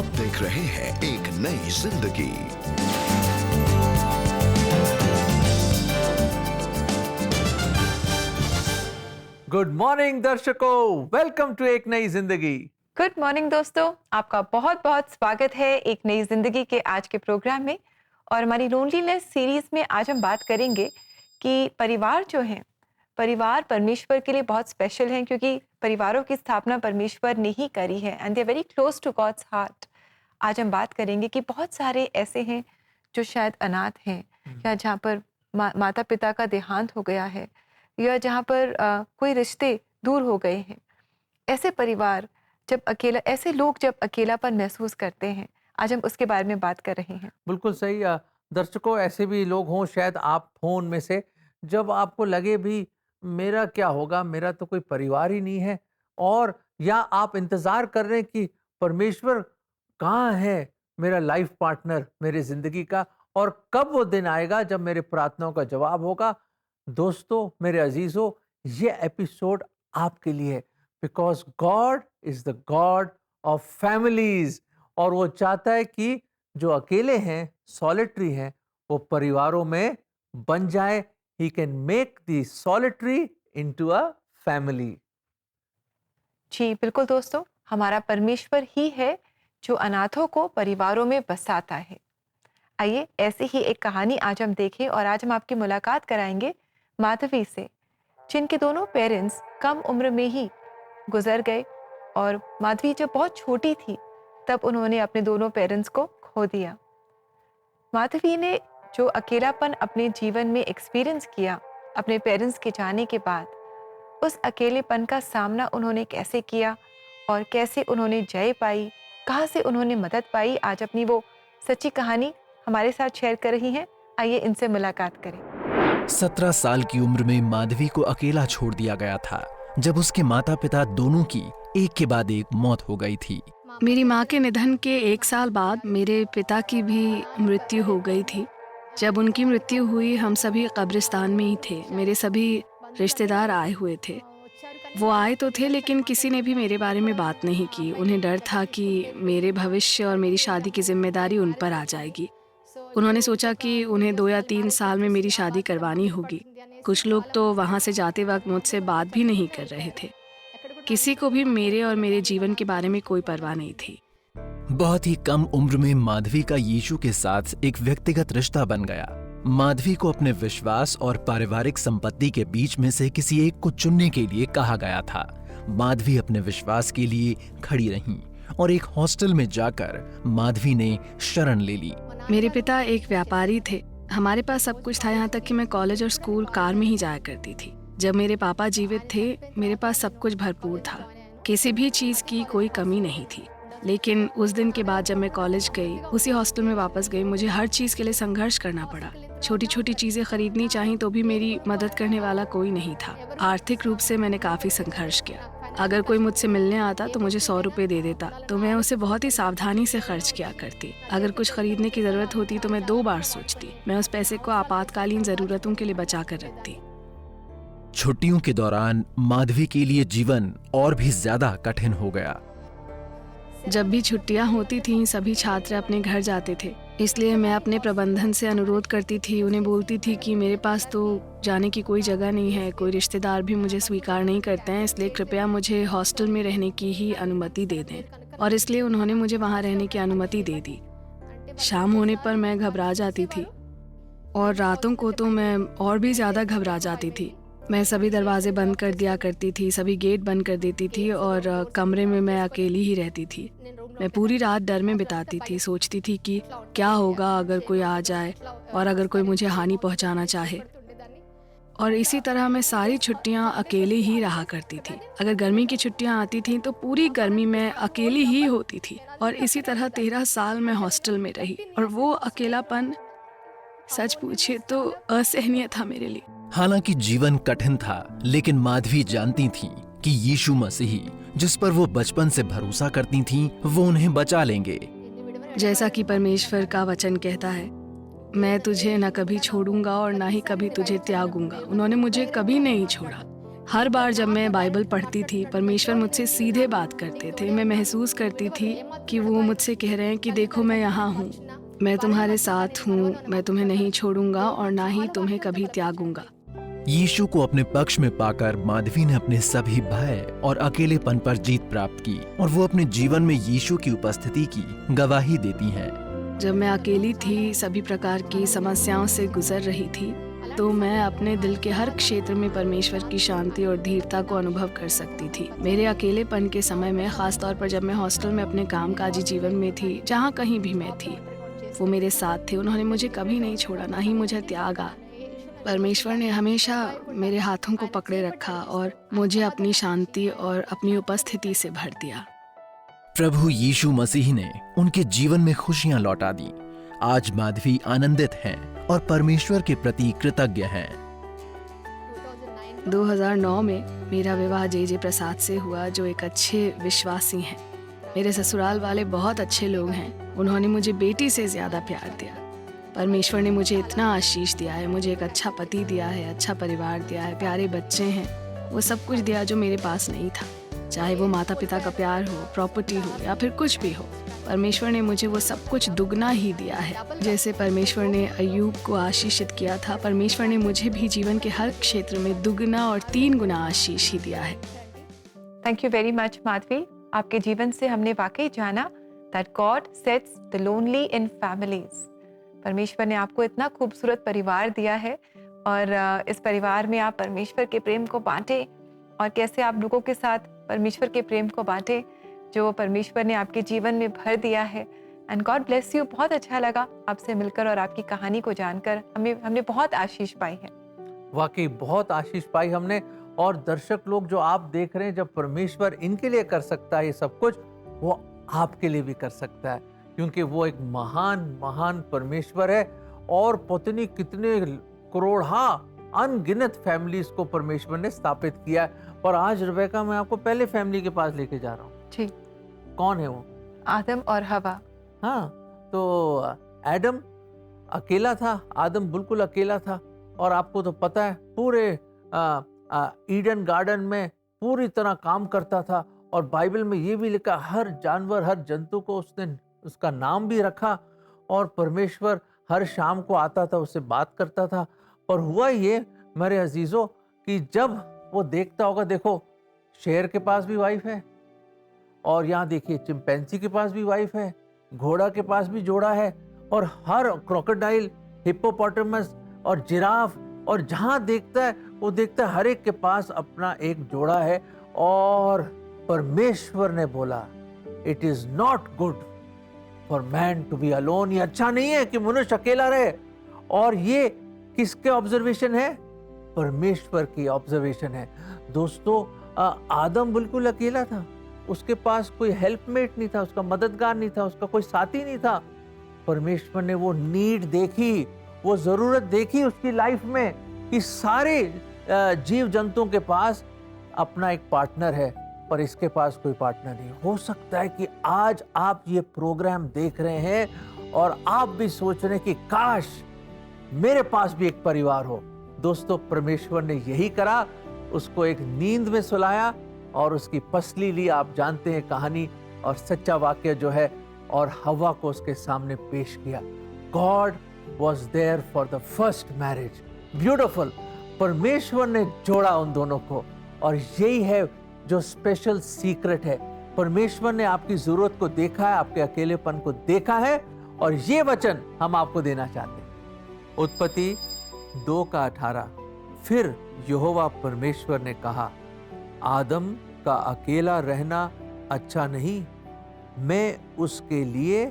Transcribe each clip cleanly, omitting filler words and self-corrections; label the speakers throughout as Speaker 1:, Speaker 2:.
Speaker 1: आप देख रहे हैं एक नई जिंदगी।
Speaker 2: गुड मॉर्निंग दर्शकों, वेलकम टू एक नई जिंदगी।
Speaker 3: गुड मॉर्निंग दोस्तों, आपका बहुत बहुत स्वागत है एक नई जिंदगी के आज के प्रोग्राम में। और हमारी लोनलीनेस सीरीज में आज हम बात करेंगे कि परिवार जो है, परिवार परमेश्वर के लिए बहुत स्पेशल है, क्योंकि परिवारों की स्थापना परमेश्वर ने ही करी है and they are very close to God's heart. आज हम बात करेंगे कि बहुत सारे ऐसे हैं जो शायद अनाथ हैं, या जहाँ पर माता पिता का देहांत हो गया है, या जहाँ पर कोई रिश्ते दूर हो गए हैं। ऐसे परिवार जब अकेला, ऐसे लोग जब अकेलापन महसूस करते हैं, आज हम उसके बारे में बात कर रहे हैं।
Speaker 2: बिल्कुल सही। दर्शकों, ऐसे भी लोग हों शायद आप फोन में से, जब आपको लगे भी मेरा क्या होगा, मेरा तो कोई परिवार ही नहीं है, और या आप इंतजार कर रहे हैं कि परमेश्वर कहाँ है, मेरा लाइफ पार्टनर मेरी जिंदगी का, और कब वो दिन आएगा जब मेरे प्रार्थनाओं का जवाब होगा। दोस्तों, मेरे अजीजों, ये एपिसोड आपके लिए है, because God is the God of families, और वो चाहता है कि जो अकेले हैं, सॉलिटरी हैं, वो परिवारों में बन जाए। He can make the solitary into a family.
Speaker 3: जी बिल्कुल दोस्तों, हमारा परमेश्वर ही है जो अनाथों को परिवारों में बसाता है। आइए ऐसी ही एक कहानी आज हम देखें, और आज हम आपकी मुलाकात कराएंगे माधवी से, जिनके दोनों पेरेंट्स कम उम्र में ही गुजर गए। और माधवी जब बहुत छोटी थी तब उन्होंने अपने दोनों पेरेंट्स को खो दिया। माधवी ने जो अकेलापन अपने जीवन में एक्सपीरियंस किया अपने पेरेंट्स के जाने के बाद, उस अकेलेपन का सामना उन्होंने कैसे किया और कैसे उन्होंने जय पाई, कहाँ से उन्होंने मदद पाई, आज अपनी वो सच्ची कहानी हमारे साथ शेयर कर रही हैं। आइए इनसे मुलाकात करें।
Speaker 4: 17 साल की उम्र में माधवी को अकेला छोड़ दिया गया था, जब उसके माता पिता दोनों की एक के बाद एक मौत हो गई थी।
Speaker 5: मेरी माँ के निधन के 1 साल बाद मेरे पिता की भी मृत्यु हो गई थी। जब उनकी मृत्यु हुई, हम सभी कब्रिस्तान में ही थे। मेरे सभी रिश्तेदार आए हुए थे। वो आए तो थे, लेकिन किसी ने भी मेरे बारे में बात नहीं की। उन्हें डर था कि मेरे भविष्य और मेरी शादी की जिम्मेदारी उन पर आ जाएगी। उन्होंने सोचा कि उन्हें 2 या 3 साल में मेरी शादी करवानी होगी। कुछ लोग तो वहाँ से जाते वक्त मुझसे बात भी नहीं कर रहे थे। किसी को भी मेरे और मेरे जीवन के बारे में कोई परवाह नहीं थी।
Speaker 4: बहुत ही कम उम्र में माधवी का यीशु के साथ एक व्यक्तिगत रिश्ता बन गया। माधवी को अपने विश्वास और पारिवारिक संपत्ति के बीच में से किसी एक को चुनने के लिए कहा गया था। माधवी अपने विश्वास के लिए खड़ी रही और एक हॉस्टल में जाकर माधवी ने शरण ले ली।
Speaker 5: मेरे पिता एक व्यापारी थे। हमारे पास सब कुछ था, यहाँ तक कि मैं कॉलेज और स्कूल कार में ही जाया करती थी। जब मेरे पापा जीवित थे, मेरे पास सब कुछ भरपूर था। किसी भी चीज की कोई कमी नहीं थी। लेकिन उस दिन के बाद जब मैं कॉलेज गई, उसी हॉस्टल में वापस गई, मुझे हर चीज के लिए संघर्ष करना पड़ा। छोटी छोटी चीजें खरीदनी चाहिए तो भी मेरी मदद करने वाला कोई नहीं था। आर्थिक रूप से मैंने काफी संघर्ष किया। अगर कोई मुझसे मिलने आता तो मुझे 100 रुपए दे देता, तो मैं उसे बहुत ही सावधानी से खर्च किया करती। अगर कुछ खरीदने की जरूरत होती तो मैं 2 बार सोचती। मैं उस पैसे को आपातकालीन जरूरतों के लिए बचा कर रखती।
Speaker 4: छुट्टियों के दौरान माधवी के लिए जीवन और भी ज्यादा कठिन हो गया।
Speaker 5: जब भी छुट्टियां होती थीं, सभी छात्र अपने घर जाते थे। इसलिए मैं अपने प्रबंधन से अनुरोध करती थी, उन्हें बोलती थी कि मेरे पास तो जाने की कोई जगह नहीं है, कोई रिश्तेदार भी मुझे स्वीकार नहीं करते हैं, इसलिए कृपया मुझे हॉस्टल में रहने की ही अनुमति दे दें। और इसलिए उन्होंने मुझे वहाँ रहने की अनुमति दे दी। शाम होने पर मैं घबरा जाती थी, और रातों को तो मैं और भी ज़्यादा घबरा जाती थी। मैं सभी दरवाजे बंद कर दिया करती थी, सभी गेट बंद कर देती थी, और कमरे में मैं अकेली ही रहती थी। मैं पूरी रात डर में बिताती थी, सोचती थी कि क्या होगा अगर कोई आ जाए और अगर कोई मुझे हानि पहुंचाना चाहे। और इसी तरह मैं सारी छुट्टियां अकेले ही रहा करती थी। अगर गर्मी की छुट्टियां आती थीं तो पूरी गर्मी मैं अकेली ही होती थी। और इसी तरह 13 साल मैं हॉस्टल में रही, और वो अकेलापन सच पूछे तो असहनीय था मेरे लिए।
Speaker 4: हालांकि जीवन कठिन था, लेकिन माधवी जानती थीं कि यीशु मसीह, जिस पर वो बचपन से भरोसा करती थीं, वो उन्हें बचा लेंगे।
Speaker 5: जैसा कि परमेश्वर का वचन कहता है, मैं तुझे न कभी छोड़ूंगा और ना ही कभी तुझे त्यागूंगा। उन्होंने मुझे कभी नहीं छोड़ा। हर बार जब मैं बाइबल पढ़ती थी, परमेश्वर मुझसे सीधे बात करते थे। मैं महसूस करती थी कि वो मुझसे कह रहे हैं कि देखो मैं यहाँ हूँ, मैं तुम्हारे साथ हूँ, मैं तुम्हें नहीं छोड़ूंगा और ना ही तुम्हें कभी त्यागूंगा।
Speaker 4: यीशु को अपने पक्ष में पाकर माधवी ने अपने सभी भय और अकेलेपन पर जीत प्राप्त की और वो अपने जीवन में यीशु की उपस्थिति की गवाही देती हैं।
Speaker 5: जब मैं अकेली थी, सभी प्रकार की समस्याओं से गुजर रही थी, तो मैं अपने दिल के हर क्षेत्र में परमेश्वर की शांति और धीरता को अनुभव कर सकती थी। मेरे अकेलेपन के समय में, खास तौर पर जब मैं हॉस्टल में अपने कामकाजी जीवन में थी, जहाँ कहीं भी मैं थी, वो मेरे साथ थे। उन्होंने मुझे कभी नहीं छोड़ा, ना ही मुझे त्यागा। परमेश्वर ने हमेशा मेरे हाथों को पकड़े रखा और मुझे अपनी शांति और अपनी उपस्थिति से भर दिया।
Speaker 4: प्रभु यीशु मसीह ने उनके जीवन में खुशियां लौटा दी। आज माधवी आनंदित हैं और परमेश्वर के प्रति कृतज्ञ हैं।
Speaker 5: 2009 में मेरा विवाह जे प्रसाद से हुआ, जो एक अच्छे विश्वासी हैं। मेरे ससुराल वाले बहुत अच्छे लोग हैं। उन्होंने मुझे बेटी से ज़्यादा प्यार दिया। परमेश्वर ने मुझे इतना आशीष दिया है, मुझे एक अच्छा पति दिया है, अच्छा परिवार दिया है, प्यारे बच्चे हैं। वो सब कुछ दिया जो मेरे पास नहीं था, चाहे वो माता पिता का प्यार हो, प्रॉपर्टी हो या फिर कुछ भी हो। परमेश्वर ने मुझे वो सब कुछ दुगना ही दिया है। जैसे परमेश्वर ने अय्यूब को आशीषित किया था, परमेश्वर ने मुझे भी जीवन के हर क्षेत्र में दुगना और 3 गुना आशीष ही दिया है।
Speaker 3: Thank you very much Madhavi. आपके जीवन से हमने वाकई जाना that God sets the lonely in families। परमेश्वर ने आपको इतना खूबसूरत परिवार दिया है और इस परिवार में आप परमेश्वर के प्रेम को बांटें और कैसे आप लोगों के साथ परमेश्वर के प्रेम को बांटें जो परमेश्वर ने आपके जीवन में भर दिया है। And God bless you. बहुत अच्छा लगा आपसे मिलकर और आपकी कहानी को जानकर। हमने बहुत आशीष पाई है।
Speaker 2: वाकई बहुत आशीष पाई हमने। और दर्शक लोग जो आप देख रहे हैं, जब परमेश्वर इनके लिए कर सकता है ये सब कुछ, वो आपके लिए भी कर सकता है, क्योंकि वो एक महान महान परमेश्वर है। और पता नहीं कितने करोड़ा अनगिनत फैमिलीज को परमेश्वर ने स्थापित किया है। पर आज रेबेका, मैं आपको पहले फैमिली के पास लेके जा रहा हूँ।
Speaker 3: जी।
Speaker 2: कौन है वो?
Speaker 3: आदम और हवा।
Speaker 2: हाँ, तो एडम अकेला था, आदम बिल्कुल अकेला था। और आपको तो पता है, पूरे ईडन गार्डन में पूरी तरह काम करता था। और बाइबल में ये भी लिखा, हर जानवर, हर जंतु को उसने उसका नाम भी रखा। और परमेश्वर हर शाम को आता था, उससे बात करता था। पर हुआ ये मेरे अजीजों कि जब वो देखता होगा, देखो शेर के पास भी वाइफ है, और यहाँ देखिए चिंपैंजी के पास भी वाइफ है, घोड़ा के पास भी जोड़ा है, और हर क्रोकोडाइल, हिप्पोपोटामस और जिराफ, और जहां देखता है वो देखता है हर एक के पास अपना एक जोड़ा है। और परमेश्वर ने बोला, it is not good for man to be alone. ये अच्छा नहीं है कि मनुष्य अकेला रहे। और ये किसके ऑब्जर्वेशन है? परमेश्वर की ऑब्जर्वेशन है। दोस्तों, आदम बिल्कुल अकेला था, उसके पास कोई हेल्पमेट नहीं था, उसका मददगार नहीं था, उसका कोई साथी नहीं था। परमेश्वर ने वो नीड देखी, वो जरूरत देखी उसकी लाइफ में कि सारे जीव जंतुओं के पास अपना एक पार्टनर है, पर इसके पास कोई पार्टनर नहीं। हो सकता है कि आज आप ये प्रोग्राम देख रहे हैं और आप भी सोच रहे हैं कि काश मेरे पास भी एक परिवार हो। दोस्तों, परमेश्वर ने यही करा, उसको एक नींद में सुलाया और उसकी पसली ली। आप जानते हैं कहानी, और सच्चा वाक्य जो है, और हवा को उसके सामने पेश किया। God was there for the first marriage. Beautiful. परमेश्वर ने जोड़ा उन दोनों को, और यही है जो स्पेशल सीक्रेट है। परमेश्वर ने आपकी जरूरत को देखा है, आपके अकेलेपन को देखा है, और ये वचन हम आपको देना चाहते हैं। उत्पत्ति 2:18। फिर यहोवा परमेश्वर ने कहा, आदम का अकेला रहना अच्छा नहीं, मैं उसके लिए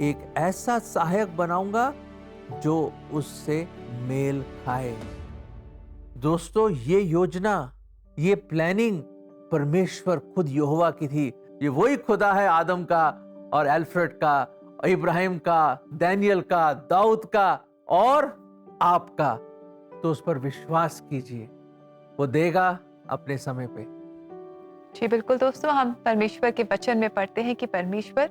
Speaker 2: एक ऐसा सहायक बनाऊंगा जो उससे मेल खाए। दोस्तों, ये योजना, ये प्लानिंग परमेश्वर खुद यहोवा की थी। ये वही खुदा है आदम का और अल्फ्रेड का, इब्राहिम का, दानियल का, दाऊद का और आपका। तो उस पर विश्वास कीजिए, वो देगा अपने समय पे।
Speaker 3: जी बिल्कुल दोस्तों, हम परमेश्वर के वचन में पढ़ते हैं कि परमेश्वर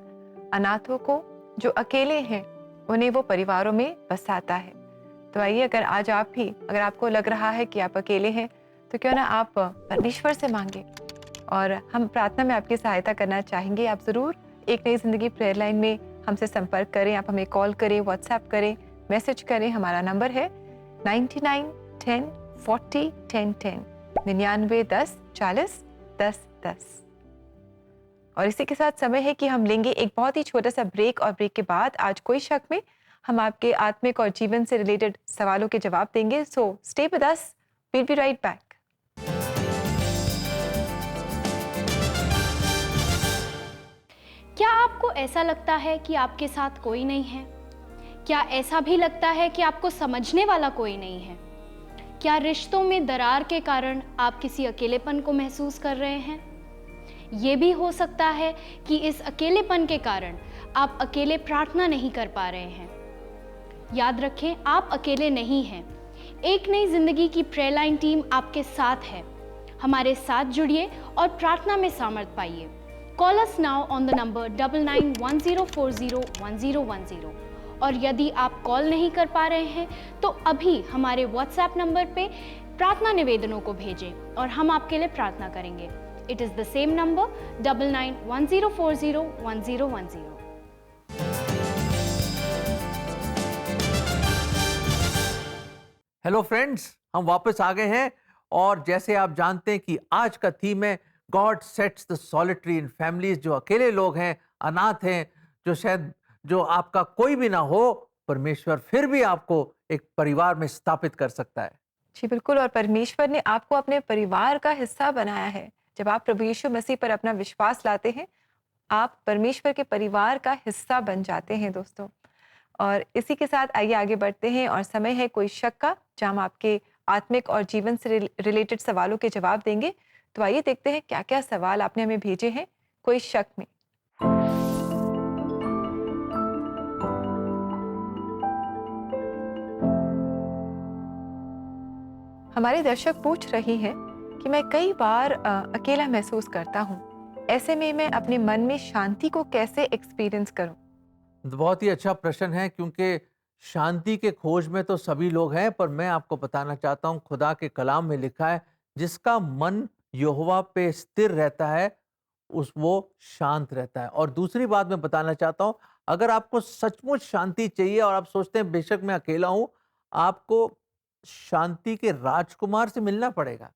Speaker 3: अनाथों को, जो अकेले हैं, उन्हें वो परिवारों में बसाता है। तो आइए, अगर आज आप भी, अगर आपको लग रहा है कि आप अकेले हैं, तो क्यों ना आप परमेश्वर से मांगे। और हम प्रार्थना में आपकी सहायता करना चाहेंगे। आप ज़रूर एक नई ज़िंदगी प्रेयर लाइन में हमसे संपर्क करें। आप हमें कॉल करें, व्हाट्सएप करें, मैसेज करें। हमारा नंबर है 99 10 40 10 10, 99 10 40 10 10। और इसी के साथ समय है कि हम लेंगे एक बहुत ही छोटा सा ब्रेक, और ब्रेक के बाद आज कोई शक में हम आपके आत्मिक और जीवन से रिलेटेड सवालों के जवाब देंगे। So stay with us, we'll be right back.
Speaker 6: क्या आपको ऐसा लगता है कि आपके साथ कोई नहीं है? क्या ऐसा भी लगता है कि आपको समझने वाला कोई नहीं है? क्या रिश्तों में दरार के कारण आप किसी अकेलेपन को महसूस कर रहे हैं? ये भी हो सकता है कि इस अकेलेपन के कारण आप अकेले प्रार्थना नहीं कर पा रहे हैं। याद रखें, आप अकेले नहीं हैं। एक नई जिंदगी की प्रेयर लाइन टीम आपके साथ है। हमारे साथ जुड़िए और प्रार्थना में सामर्थ पाइए। Call us now on the number 9910401010। और यदि आप कॉल नहीं कर पा रहे हैं तो अभी हमारे व्हाट्सएप नंबर पे प्रार्थना निवेदनों को भेजें और हम आपके लिए प्रार्थना करेंगे। It is the same number 9910401010।
Speaker 2: Hello friends, हम वापस आ गए हैं और जैसे आप जानते हैं कि आज का थीम है God sets the solitary in families. जो अकेले लोग हैं, अनाथ हैं, जो आपका कोई भी ना हो, परमेश्वर फिर भी आपको एक परिवार में स्थापित कर सकता है।
Speaker 3: जी बिल्कुल, और परमेश्वर ने आपको अपने परिवार का हिस्सा बनाया है। जब आप प्रभु यीशु मसीह पर अपना विश्वास लाते हैं, आप परमेश्वर के परिवार का हिस्सा बन जाते हैं दोस्तों। और इसी के साथ आइए आगे बढ़ते हैं, और समय है कोई शक का, जहाँ हम आपके आत्मिक और जीवन से रिलेटेड सवालों के जवाब देंगे। तो आइए देखते हैं क्या क्या सवाल आपने हमें भेजे हैं कोई शक में। हमारे दर्शक पूछ रही हैं कि मैं कई बार अकेला महसूस करता हूँ। ऐसे में मैं अपने मन में शांति को कैसे एक्सपीरियंस करूँ?
Speaker 2: बहुत ही अच्छा प्रश्न है, क्योंकि शांति के खोज में तो सभी लोग हैं, पर मैं आपको बताना चाहता हूँ खुदा के कलाम में लिखा है जिसका मन यहोवा पे स्थिर रहता है वो शांत रहता है। और दूसरी बात मैं बताना चाहता हूँ, अगर आपको सचमुच शांति चाहिए और आप सोचते हैं बेशक मैं अकेला हूँ, आपको शांति के राजकुमार से मिलना पड़ेगा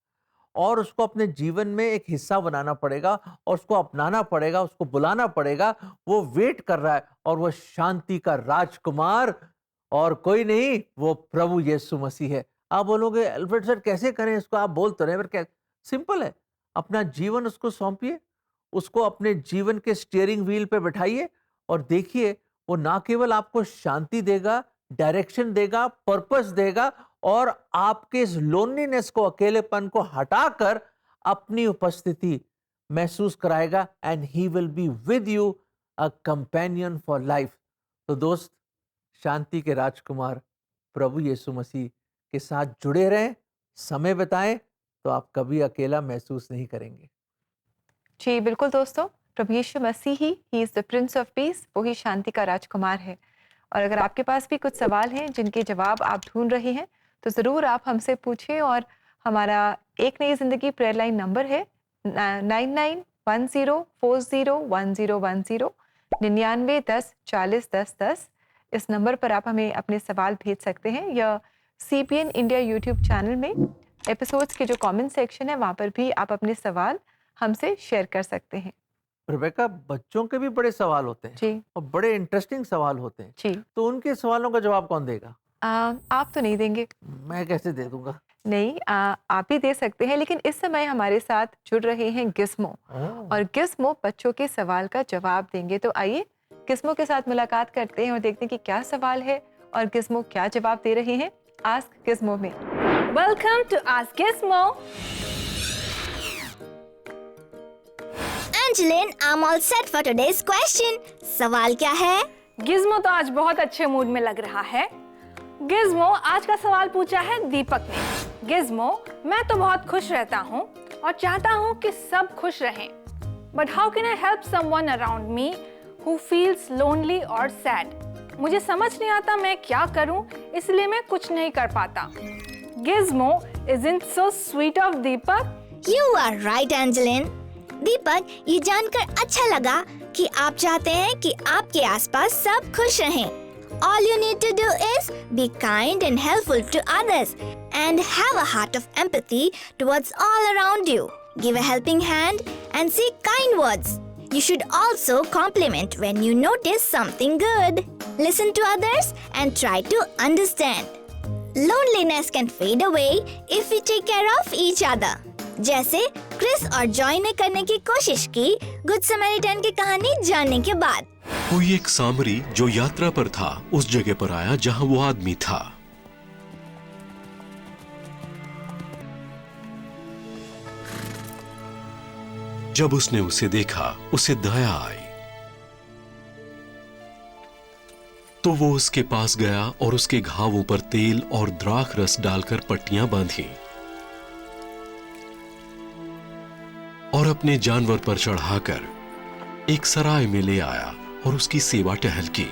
Speaker 2: और उसको अपने जीवन में एक हिस्सा बनाना पड़ेगा और उसको अपनाना पड़ेगा, उसको बुलाना पड़ेगा। वो वेट कर रहा है और वो शांति का राजकुमार और कोई नहीं, वो प्रभु यीशु मसीह है। आप बोलोगे अल्फ्रेड सर कैसे करें इसको? आप बोल तो रहे, पर क्या सिंपल है, अपना जीवन उसको सौंपिए, उसको अपने जीवन के स्टीयरिंग व्हील पे बैठाइए और देखिए वो ना केवल आपको शांति देगा, डायरेक्शन देगा, पर्पस देगा और आपके इस लोनलीनेस को, अकेलेपन को हटाकर अपनी उपस्थिति महसूस कराएगा। And he will be with you, a companion for life. तो दोस्त, शांति के राजकुमार प्रभु यीशु मसीह के साथ जुड़े रहें, समय बिताएं, तो आप कभी अकेला महसूस नहीं करेंगे।
Speaker 3: जी बिल्कुल दोस्तों, Prabhu Yeshu Masih he is the prince of peace, वो ही शांति का राजकुमार है। और अगर आपके पास भी कुछ सवाल हैं जिनके जवाब आप ढूंढ रहे हैं, तो ज़रूर आप हमसे पूछें। और हमारा एक नई ज़िंदगी प्रेयर लाइन नंबर है 9910401010, 99 10 40 10 10। इस नंबर पर आप हमें अपने सवाल भेज सकते हैं, या CPN इंडिया यूट्यूब चैनल में एपिसोड्स के जो कमेंट सेक्शन है वहाँ पर भी आप अपने सवाल हमसे शेयर कर सकते हैं।
Speaker 2: रेबेका, बच्चों के भी बड़े सवाल होते हैं
Speaker 3: जी
Speaker 2: और बड़े इंटरेस्टिंग सवाल होते हैं,
Speaker 3: जी।
Speaker 2: तो उनके सवालों का जवाब कौन देगा?
Speaker 3: आप तो नहीं देंगे?
Speaker 2: मैं कैसे दे दूंगा?
Speaker 3: नहीं, आप ही दे सकते हैं, लेकिन इस समय हमारे साथ जुड़ रहे हैं गिस्मो, और गिस्मो बच्चों के सवाल का जवाब देंगे। तो आइए गिस्मो के साथ मुलाकात करते हैं और देखते हैं कि क्या सवाल है और गिस्मो क्या जवाब दे रहे हैं आस्क गिस्मो में।
Speaker 7: Welcome to Ask Gizmo.
Speaker 8: Angeline, I'm all set for today's question. सवाल क्या है?
Speaker 7: गिज्मो तो आज बहुत अच्छे मूड में लग रहा है। गिज्मो, आज का सवाल पूछा है दीपक ने। गिज्मो, मैं तो बहुत खुश रहता हूँ और चाहता हूँ कि सब खुश रहें। But how can I help someone around me who feels lonely or sad? मुझे समझ नहीं आता मैं क्या करूँ, इसलिए मैं कुछ नहीं कर पाता। Gizmo isn't so sweet of Deepak.
Speaker 8: You are right, Angeline. दीपक, ये जानकर अच्छा लगा कि आप चाहते हैं कि आपके आसपास सब खुश रहें। All you need to do is be kind and helpful to others and have a heart of empathy towards all around you. Give a helping hand and say kind words. You should also compliment when you notice something good. Listen to others and try to understand. Loneliness can fade away if we take care of each other. जैसे Chris और Joy ने करने की कोशिश की good Samaritan की कहानी जानने के बाद।
Speaker 9: कोई एक सामरी जो यात्रा पर था उस जगह पर आया जहां वो आदमी था। जब उसने उसे देखा, उसे दया आई, तो वो उसके पास गया और उसके घावों पर तेल और द्राख रस डालकर पट्टियां बांधी और अपने जानवर पर चढ़ाकर एक सराय में ले आया और उसकी सेवा टहल की।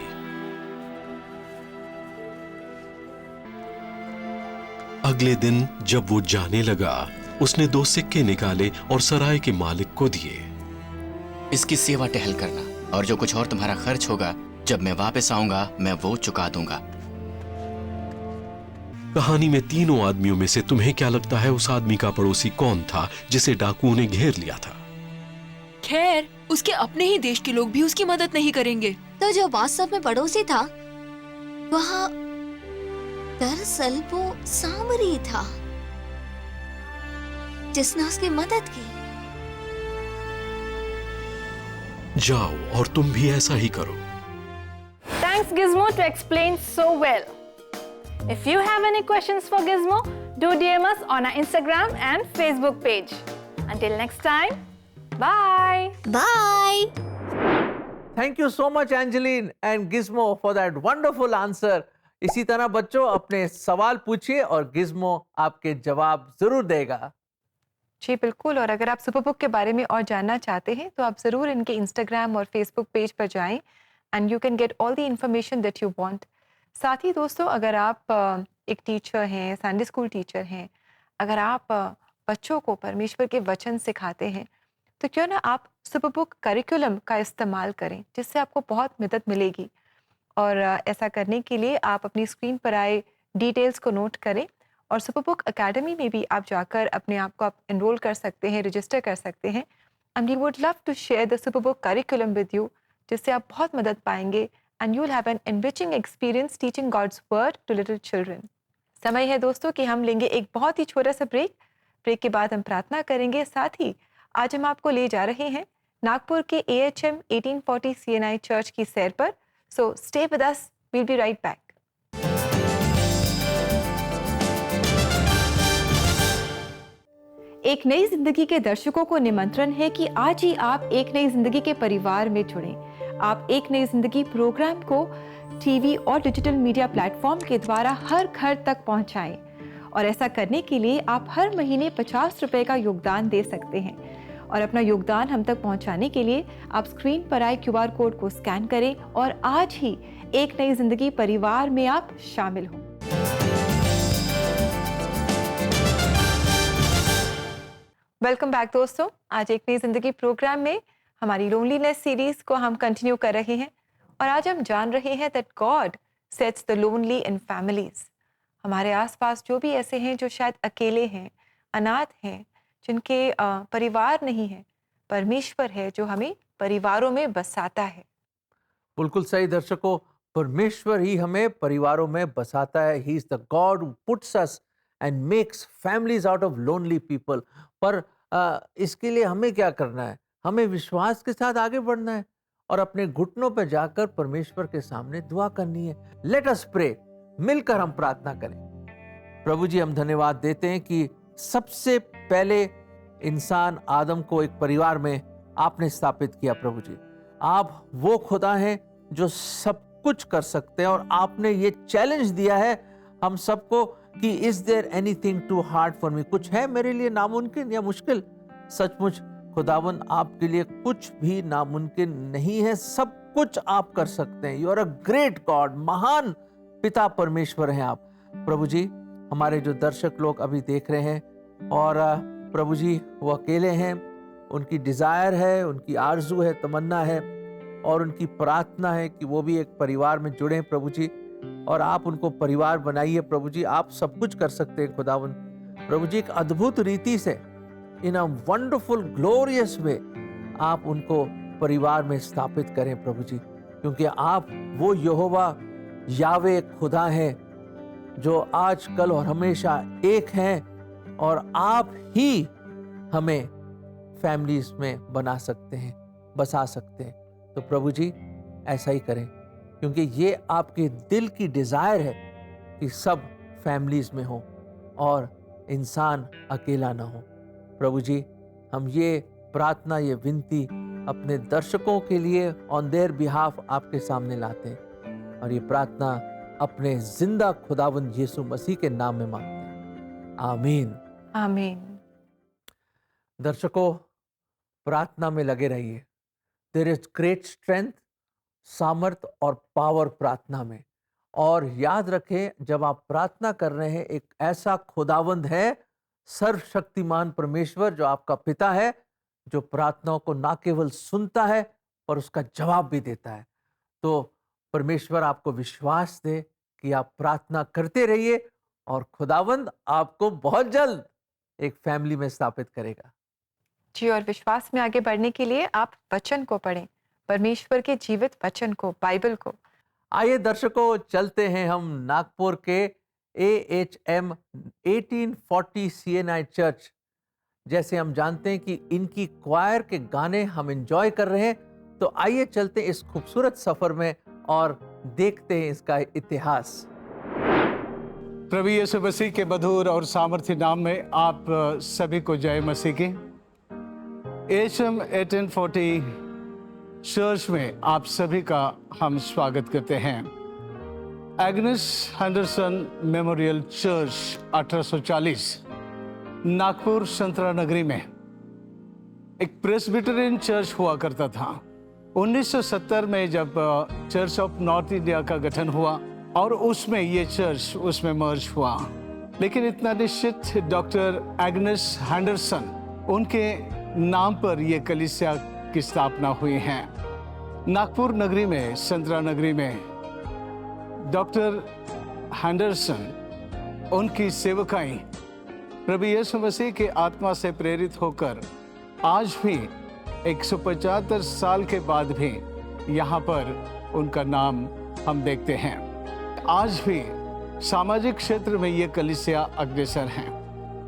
Speaker 9: अगले दिन जब वो जाने लगा, उसने 2 सिक्के निकाले और सराय के मालिक को दिए।
Speaker 10: इसकी सेवा टहल करना और जो कुछ और तुम्हारा खर्च होगा जब मैं वापस आऊंगा मैं वो चुका दूंगा।
Speaker 9: कहानी में तीनों आदमियों में से तुम्हें क्या लगता है उस आदमी का पड़ोसी कौन था जिसे डाकुओं ने घेर लिया था?
Speaker 11: खैर, उसके अपने ही देश के लोग भी उसकी मदद नहीं करेंगे।
Speaker 12: तो जो वास्तव में पड़ोसी था, वह दरअसल वो सामरी था जिसने उसकी मदद की।
Speaker 9: जाओ और तुम भी ऐसा ही करो।
Speaker 7: Thanks Gizmo to explain so well. If you have any questions for Gizmo, do DM us on our Instagram and Facebook page. Until next time, bye.
Speaker 8: Bye.
Speaker 2: Thank you so much Angeline and Gizmo for that wonderful answer. इसी तरह बच्चों अपने सवाल पूछिए और Gizmo आपके जवाब जरूर देगा।
Speaker 3: जी बिल्कुल। और अगर आप सुपर बुक के बारे में और जानना चाहते हैं तो आप ज़रूर इनके इंस्टाग्राम और फेसबुक पेज पर जाएं and you can get all the information that you want. साथ ही दोस्तों, अगर आप एक टीचर हैं, संडे स्कूल टीचर हैं, अगर आप बच्चों को परमेश्वर के वचन सिखाते हैं तो क्यों ना आप सुपर बुक करिकुलम का इस्तेमाल करें, जिससे आपको बहुत मदद मिलेगी। और ऐसा करने के लिए आप अपनी स्क्रीन पर आए डिटेल्स को नोट करें और सुपर बुक अकेडमी में भी आप जाकर अपने आप को आप एनरोल कर सकते हैं, रजिस्टर कर सकते हैं। And we would love to share the super book curriculum with you, जिससे आप बहुत मदद पाएंगे and you will have an enriching experience teaching God's word to little children. समय है दोस्तों कि हम लेंगे एक बहुत ही छोटा सा ब्रेक। ब्रेक के बाद हम प्रार्थना करेंगे। साथ ही आज हम आपको ले जा रहे हैं नागपुर के AHM 1840 CNI चर्च की सैर पर। So stay with us, we'll be right back. एक नई जिंदगी के दर्शकों को निमंत्रण है कि आज ही आप एक नई जिंदगी के परिवार में जुड़ें। आप एक नई जिंदगी प्रोग्राम को टीवी और डिजिटल मीडिया प्लेटफॉर्म के द्वारा हर घर तक पहुंचाएं। और ऐसा करने के लिए आप हर महीने 50 रुपए का योगदान दे सकते हैं। और अपना योगदान हम तक पहुंचाने के लिए आप स्क्रीन पर आए QR कोड को स्कैन करें और आज ही एक नई जिंदगी परिवार में आप शामिल हों। वेलकम बैक दोस्तों। आज एक नई जिंदगी प्रोग्राम में हमारी लोनलीनेस सीरीज को हम कंटिन्यू कर रहे हैं और आज हम जान रहे हैं that God sets the lonely in families. हमारे आसपास जो भी ऐसे हैं जो शायद अकेले हैं, अनाथ हैं, जिनके परिवार नहीं है, परमेश्वर है जो हमें परिवारों में बसाता है।
Speaker 2: बिल्कुल सही दर्शकों, परमेश्वर ही हमें परिवारों में बसाता है। ही is the God who puts us and makes families out of lonely people. पर इसके लिए हमें क्या करना है? हमें विश्वास के साथ आगे बढ़ना है और अपने घुटनों पर जाकर परमेश्वर के सामने दुआ करनी है। लेट अस प्रे, मिलकर हम प्रार्थना करें। प्रभु जी, हम धन्यवाद देते हैं कि सबसे पहले इंसान आदम को एक परिवार में आपने स्थापित किया। प्रभु जी, आप वो खुदा हैं जो सब कुछ कर सकते हैं और आपने ये चैलेंज दिया है हम सबको कि is there anything too hard for me? कुछ है मेरे लिए नामुमकिन या मुश्किल? सचमुच खुदावन, आपके लिए कुछ भी नामुमकिन नहीं है, सब कुछ आप कर सकते हैं। You are a great God, महान पिता परमेश्वर हैं आप। प्रभु जी, हमारे जो दर्शक लोग अभी देख रहे हैं और प्रभु जी वो अकेले हैं, उनकी डिज़ायर है, उनकी आरजू है, तमन्ना है और उनकी प्रार्थना है कि वो भी एक परिवार में जुड़ें प्रभु जी, और आप उनको परिवार बनाइए प्रभु जी। आप सब कुछ कर सकते हैं खुदावन प्रभु जी, एक अद्भुत रीति से इन अ वंडरफुल ग्लोरियस वे आप उनको परिवार में स्थापित करें प्रभु जी, क्योंकि आप वो यहोवा यावे खुदा हैं जो आज कल और हमेशा एक हैं, और आप ही हमें फैमिलीज में बना सकते हैं, बसा सकते हैं। तो प्रभु जी ऐसा ही करें, क्योंकि ये आपके दिल की डिजायर है कि सब फैमिलीज में हो और इंसान अकेला ना हो। प्रभु जी हम ये प्रार्थना, ये विनती अपने दर्शकों के लिए ऑन देयर बिहाफ आपके सामने लाते हैं, और ये प्रार्थना अपने जिंदा खुदावंद यीशु मसीह के नाम में मांगते हैं, आमीन
Speaker 3: आमीन।
Speaker 2: दर्शकों, प्रार्थना में लगे रहिए। देयर इज ग्रेट स्ट्रेंथ, सामर्थ और पावर प्रार्थना में। और याद रखें, जब आप प्रार्थना कर रहे हैं, एक ऐसा खुदावंद है, सर्वशक्तिमान परमेश्वर जो आपका पिता है, जो प्रार्थनाओं को ना केवल सुनता है पर उसका जवाब भी देता है। तो परमेश्वर आपको विश्वास दे कि आप प्रार्थना करते रहिए और खुदावंद आपको बहुत जल्द एक फैमिली में स्थापित करेगा।
Speaker 3: जी, और विश्वास में आगे बढ़ने के लिए आप वचन को पढ़ें, परमेश्वर के जीवित वचन को, बाइबल को।
Speaker 2: आइए दर्शकों, चलते हैं हम नागपुर के AHM 1840 CNI चर्च। जैसे हम जानते हैं कि इनकी क्वायर के गाने हम एंजॉय कर रहे हैं, तो आइए चलते हैं इस खूबसूरत सफर में और देखते हैं इसका इतिहास।
Speaker 13: प्रभु यीशु मसीह के मधुर और सामर्थ्य नाम में आप सभी को जय मसीह की। AHM 1840 चर्च में आप सभी का हम स्वागत करते हैं। Agnes Henderson memorial church 1840 Nagpur संतरा नगरी में एक प्रेस्बिटेरियन चर्च हुआ करता था। 1970 में जब चर्च ऑफ नॉर्थ इंडिया का गठन हुआ और उसमें ये चर्च उसमें मर्ज हुआ, लेकिन इतना निश्चित डॉक्टर एग्नेस हैंडरसन उनके नाम पर ये कलीसिया की स्थापना हुई है। नागपुर नगरी में, संतरा नगरी में डॉक्टर हैंडरसन उनकी सेवकाई प्रभु यीशु मसीह के आत्मा से प्रेरित होकर आज भी 175 साल के बाद भी यहाँ पर उनका नाम हम देखते हैं। आज भी सामाजिक क्षेत्र में ये कलीसिया अग्रसर हैं।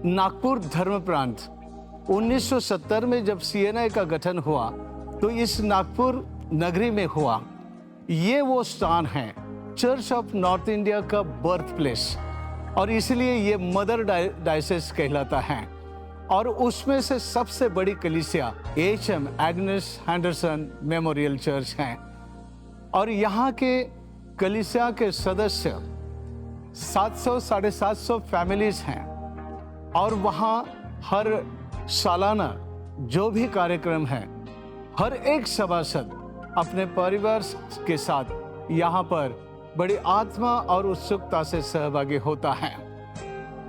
Speaker 13: नागपुर धर्म प्रांत 1970 में जब CNI का गठन हुआ तो इस नागपुर नगरी में हुआ। ये वो स्थान है चर्च ऑफ नॉर्थ इंडिया का बर्थ प्लेस, और इसलिए ये मदर डायसेस कहलाता है। और उसमें से सबसे बड़ी कलीसिया AHM Agnes Henderson memorial church है। और यहाँ के कलीसिया के सदस्य 700-750 फैमिलीज हैं, और वहाँ हर सालाना जो भी कार्यक्रम है, हर एक सभासद अपने परिवार के साथ यहाँ पर बड़ी आत्मा और उत्सुकता से सहभागी होता है।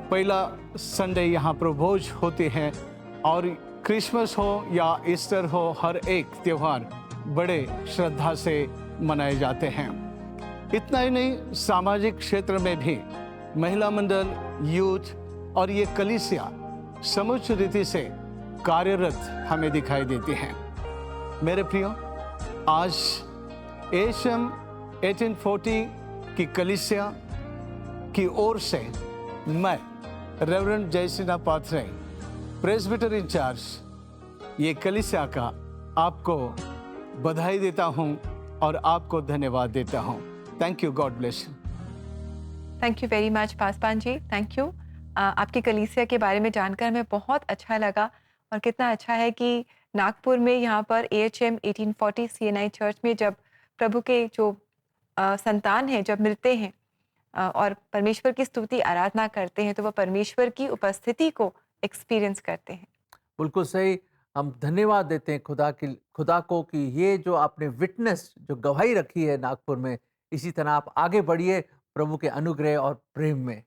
Speaker 13: पहला संडे यहाँ पर भोज होती है, और क्रिसमस हो या ईस्टर हो, हर एक त्योहार बड़े श्रद्धा से मनाए जाते हैं। इतना ही नहीं, सामाजिक क्षेत्र में भी महिला मंडल, यूथ और ये कलीसिया समुचित रीति से कार्यरत हमें दिखाई देती है। मेरे प्रियो, आज AHM 1840 की कलीसिया की ओर से मैं रेवरेंड जयसिन्हा पाथरे, प्रेस्बिटर इंचार्ज, ये कलीसिया का आपको बधाई देता हूं और आपको धन्यवाद देता हूं। Thank you, God bless you.
Speaker 3: Thank you very much पासवान जी, थैंक यू। आपकी कलीसिया के बारे में जानकर हमें बहुत अच्छा लगा, और कितना अच्छा है कि नागपुर में यहाँ पर AHM 1840 CNI चर्च में जब प्रभु के जो संतान हैं जब मिलते हैं और परमेश्वर की स्तुति आराधना करते हैं, तो वह परमेश्वर की उपस्थिति को एक्सपीरियंस करते हैं।
Speaker 2: बिल्कुल सही। हम धन्यवाद देते हैं खुदा को कि ये जो आपने विटनेस, जो गवाही रखी है नागपुर में, इसी तरह आप आगे बढ़िए प्रभु के अनुग्रह और प्रेम में।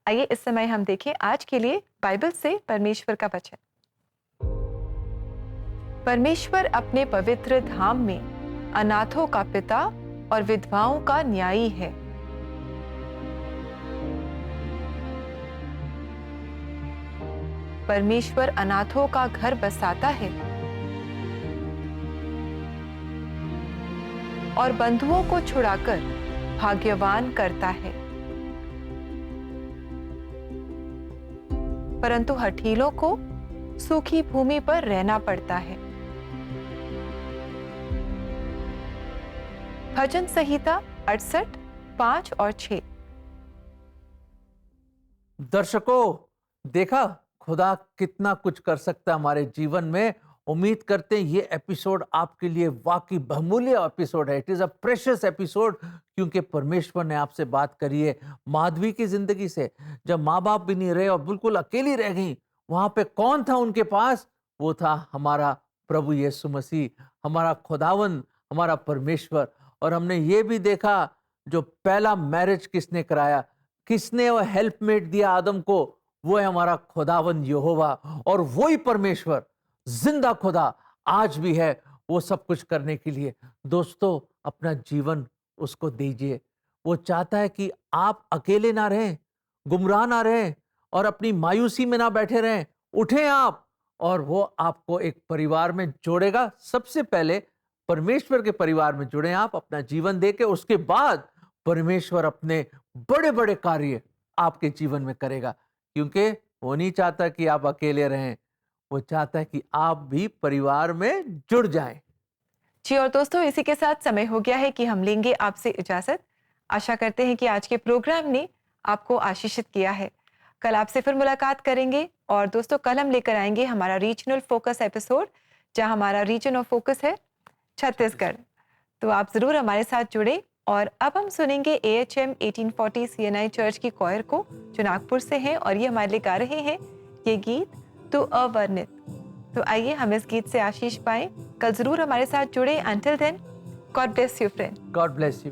Speaker 3: आइए इस समय हम देखें आज के लिए बाइबल से परमेश्वर का वचन। परमेश्वर अपने पवित्र धाम में अनाथों का पिता और विधवाओं का न्यायी है। परमेश्वर अनाथों का घर बसाता है और बंधुओं को छुड़ाकर भाग्यवान करता है, परंतु हठीलों को सूखी भूमि पर रहना पड़ता है। भजन संहिता 68, 5 और 6।
Speaker 2: दर्शकों, देखा खुदा कितना कुछ कर सकता है हमारे जीवन में। उम्मीद करते हैं ये एपिसोड आपके लिए वाकई बहुमूल्य एपिसोड है। It is a precious episode, क्योंकि परमेश्वर ने आपसे बात करी है माधवी की जिंदगी से। जब माँ बाप भी नहीं रहे और बिल्कुल अकेली रह गई, वहां पे कौन था उनके पास? वो था हमारा प्रभु यीशु मसीह, हमारा खुदावन, हमारा परमेश्वर। और हमने ये भी देखा जो पहला मैरिज किसने कराया, किसने वो हेल्पमेट दिया आदम को, वो है हमारा खुदावन यहोवा। और वही परमेश्वर जिंदा खुदा आज भी है वो सब कुछ करने के लिए। दोस्तों, अपना जीवन उसको दीजिए। वो चाहता है कि आप अकेले ना रहें, गुमराह ना रहें और अपनी मायूसी में ना बैठे रहें। उठें आप, और वो आपको एक परिवार में जोड़ेगा। सबसे पहले परमेश्वर के परिवार में जुड़ें आप अपना जीवन देके, उसके बाद परमेश्वर अपने बड़े बड़े कार्य आपके जीवन में करेगा। क्योंकि वो नहीं चाहता कि आप अकेले रहें, वो चाहता है कि आप भी परिवार में जुड़ जाएं।
Speaker 3: जी, और दोस्तों इसी के साथ समय हो गया है कि हम लेंगे आपसे इजाजत। आशा करते हैं कि आज के प्रोग्राम ने आपको आशीषित किया है। कल आपसे फिर मुलाकात करेंगे। और दोस्तों, कल हम लेकर आएंगे हमारा रीजनल फोकस एपिसोड, जहां हमारा रीजन ऑफ फोकस है छत्तीसगढ़। तो आप जरूर हमारे साथ जुड़े। और अब हम सुनेंगे AHM 1840 CNI चर्च की कॉयर को, जो नागपुर से हैं, और ये हमारे लिए गा रहे हैं ये गीत तू अवर्णित। तो आइए हम इस गीत से आशीष पाएं। कल जरूर हमारे साथ जुड़े। Until then, God bless you friend.
Speaker 2: God bless you.